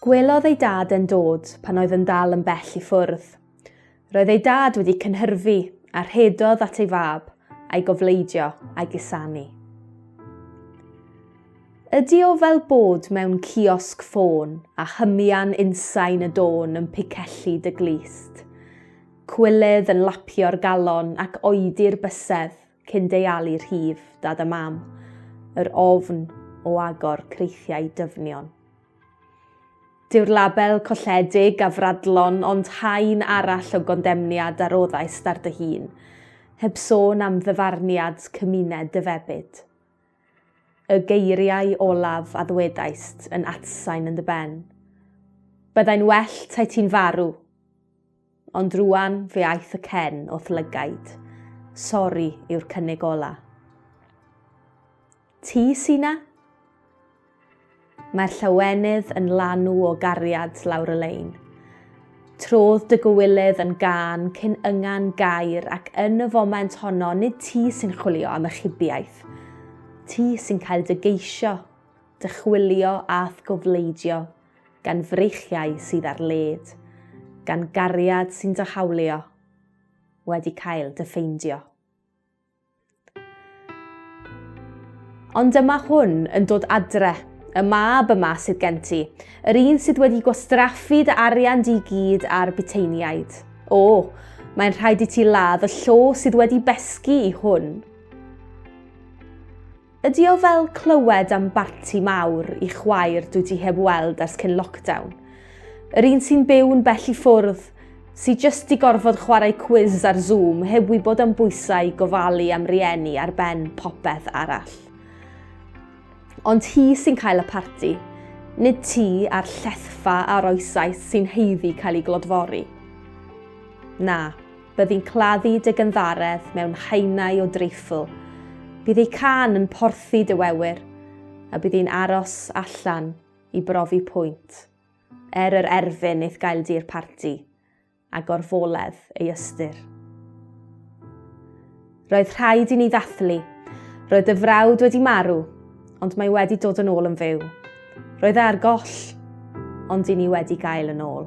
Gwelodd ei dad yn dod pan oedd yn dal yn bell i ffwrdd. Roedd ei dad wedi cynhyrfu a rhedodd at ei fab a'i gofleidio a'i gusanu. Ydy o fel bod mewn ciosg ffôn a hymian insain y dôn yn picellu dy glist. Cwylydd yn lapio'r galon ac oedi'r bysedd cyn deialu rhif dad a mam, yr ofn o agor creithiau dyfnion. Dyw'r label colledig Afradlon ond haen arall o gondemniad a roddaist ar dy hun, heb sôn am ddyfarniad cymuned dyfebyd. Y geiriau olaf a ddwedaist yn atsain yn dy ben. Byddai'n well tai ti'n farw, ond rwan fe aeth y cen o thlygaid. Sori yw'r cynnig ola. Ti sy'n na? Mae'r llawenydd yn lanw o gariad lawr y lein. Trodd dy gywilydd yn gân cyn yngan gair ac yn y foment honno nid ti sy'n chwilio am ychubiaeth. Ti sy'n cael dy geisio, dy chwilio a gofleidio gan freichiau sydd ar led, gan gariad sy'n dy hawlio, wedi cael dy ffeindio. Ond yma hwn yn dod adre, y mab yma sydd gen ti, yr un sydd wedi gwastraffu dy arian di gyd ar buteiniaid. O, mae'n rhaid i ti ladd y llo sydd wedi besgu i hwn. Ydy o fel clywed am barti mawr i chwaer dwi ti heb weld ers cyn lockdown? Yr un sy'n byw'n bell i ffwrdd, sy'n just i gorfod chwarae quiz ar Zoom heb wybod am bwysau gofalu am rieni ar ben popeth arall. Ond hi sy'n cael y parti, nid ti a'r llethfa a'r oesais sy'n heiddi cael ei glodfori. Na, byddi'n claddu dy gyntharedd mewn haenau o dreifl. Bydd ei can yn porthi dy wewyr, a bydd hi'n aros allan i brofi pwynt, yr erfyn eith gael di'r parti, a gorfoledd ei ystyr. Roedd rhaid i ni ddathlu, roedd y frawd wedi marw, ond mae wedi dod yn ôl yn fyw. Roedd e ar goll, ond i ni wedi gael yn ôl.